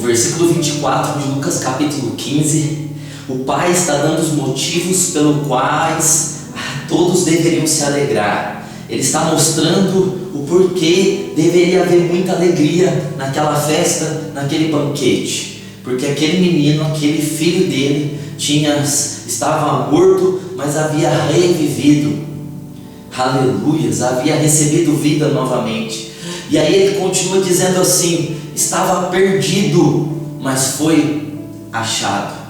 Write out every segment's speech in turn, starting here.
versículo 24 de Lucas capítulo 15, o Pai está dando os motivos pelos quais todos deveriam se alegrar. Ele está mostrando o porquê deveria haver muita alegria naquela festa, naquele banquete. Porque aquele menino, aquele filho dele, estava morto, mas havia revivido. Aleluias, havia recebido vida novamente. E aí ele continua dizendo assim: estava perdido, mas foi achado.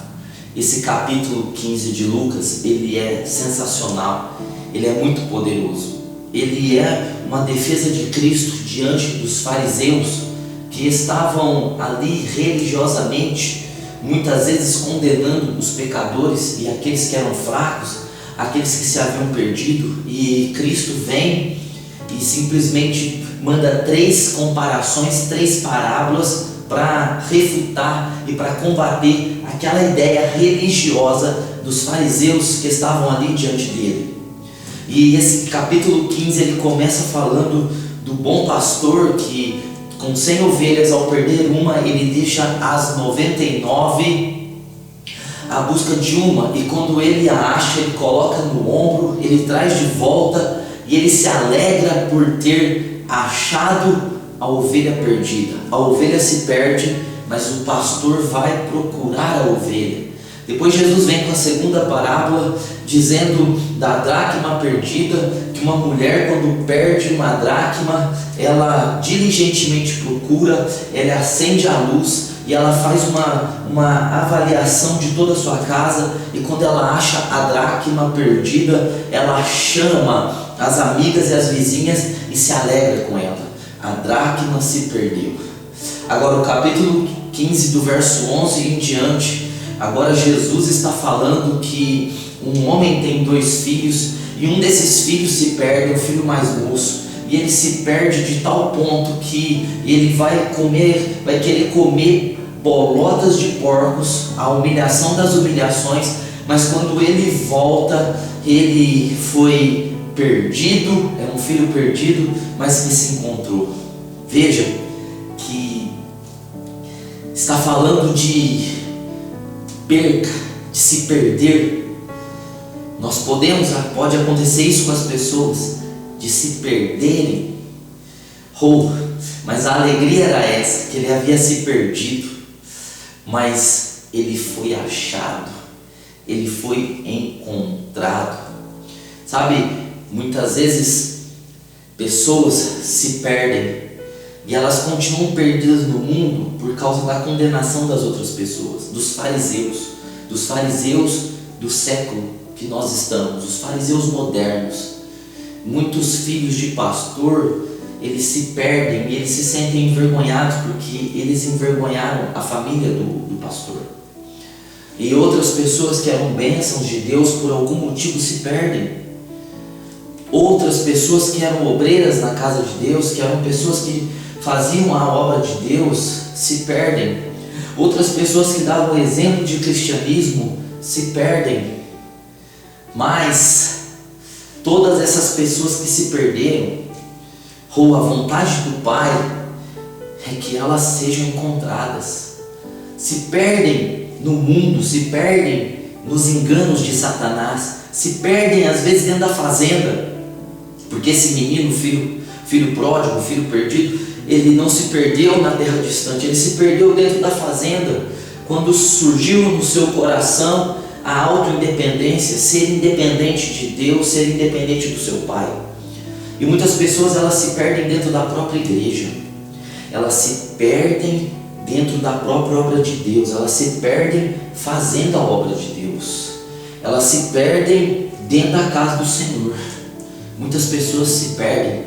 Esse capítulo 15 de Lucas, ele é sensacional, ele é muito poderoso. Ele é uma defesa de Cristo diante dos fariseus que estavam ali religiosamente, muitas vezes condenando os pecadores e aqueles que eram fracos, aqueles que se haviam perdido. E Cristo vem e simplesmente manda 3 comparações, 3 parábolas para refutar e para combater aquela ideia religiosa dos fariseus que estavam ali diante dele. E esse capítulo 15 ele começa falando do bom pastor que, com 100 ovelhas, ao perder uma, ele deixa as 99 à busca de uma, e quando ele a acha, ele coloca no ombro, ele traz de volta e ele se alegra por ter achado a ovelha perdida. A ovelha se perde, mas o pastor vai procurar a ovelha. Depois Jesus vem com a segunda parábola, dizendo da dracma perdida, que uma mulher, quando perde uma dracma, ela diligentemente procura, ela acende a luz e ela faz uma avaliação de toda a sua casa, e quando ela acha a dracma perdida, ela chama as amigas e as vizinhas e se alegra com ela. A dracma se perdeu. Agora o capítulo 15 do verso 11 em diante, agora Jesus está falando que um homem tem 2 filhos, e um desses filhos se perde, o filho mais moço, e ele se perde de tal ponto que ele vai querer comer bolotas de porcos, a humilhação das humilhações. Mas quando ele volta, ele foi perdido, era um filho perdido, mas que se encontrou. Veja que está falando de perca, de se perder. Pode acontecer isso com as pessoas, de se perderem. Mas a alegria era essa, que ele havia se perdido, mas ele foi achado, ele foi encontrado. Sabe, muitas vezes pessoas se perdem e elas continuam perdidas no mundo por causa da condenação das outras pessoas, dos fariseus do século que nós estamos, os fariseus modernos. Muitos filhos de pastor, eles se perdem e eles se sentem envergonhados porque eles envergonharam a família do pastor. E outras pessoas que eram bênçãos de Deus, por algum motivo se perdem. Outras pessoas que eram obreiras na casa de Deus, que eram pessoas que faziam a obra de Deus, se perdem. Outras pessoas que davam exemplo de cristianismo se perdem. Mas todas essas pessoas que se perderam, a vontade do Pai é que elas sejam encontradas. Se perdem no mundo, se perdem nos enganos de Satanás, se perdem às vezes dentro da fazenda, porque esse menino, filho pródigo, filho perdido, ele não se perdeu na terra distante, ele se perdeu dentro da fazenda, quando surgiu no seu coração a autoindependência, ser independente de Deus, ser independente do seu Pai. E muitas pessoas, elas se perdem dentro da própria igreja, elas se perdem dentro da própria obra de Deus, elas se perdem fazendo a obra de Deus, elas se perdem dentro da casa do Senhor. Muitas pessoas se perdem,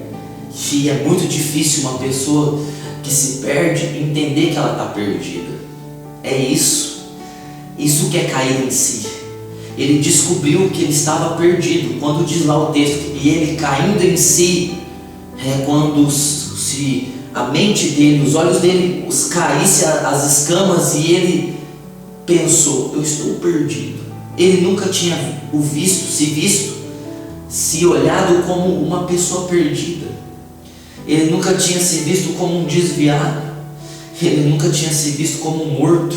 e é muito difícil uma pessoa que se perde entender que ela está perdida. É isso que é cair em si. Ele descobriu que ele estava perdido, quando diz lá o texto, e ele caindo em si, é quando se a mente dele, os olhos dele caíssem as escamas, e ele pensou: eu estou perdido. Ele nunca tinha se olhado como uma pessoa perdida. Ele nunca tinha se visto como um desviado. Ele nunca tinha se visto como morto.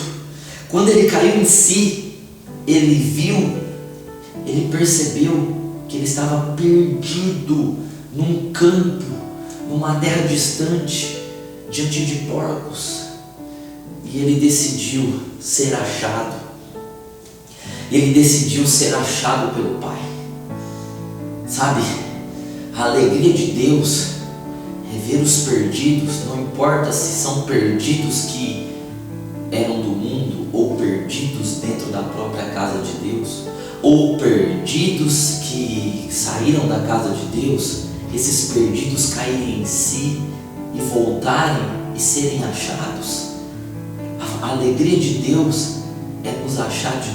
Quando ele caiu em si, ele viu, ele percebeu que ele estava perdido num campo, numa terra distante, diante de porcos. E ele decidiu ser achado. Ele decidiu ser achado pelo Pai. Sabe, a alegria de Deus é ver os perdidos, não importa se são perdidos que eram do mundo, ou perdidos dentro da própria casa de Deus, ou perdidos que saíram da casa de Deus, esses perdidos caírem em si e voltarem e serem achados. A alegria de Deus é nos achar de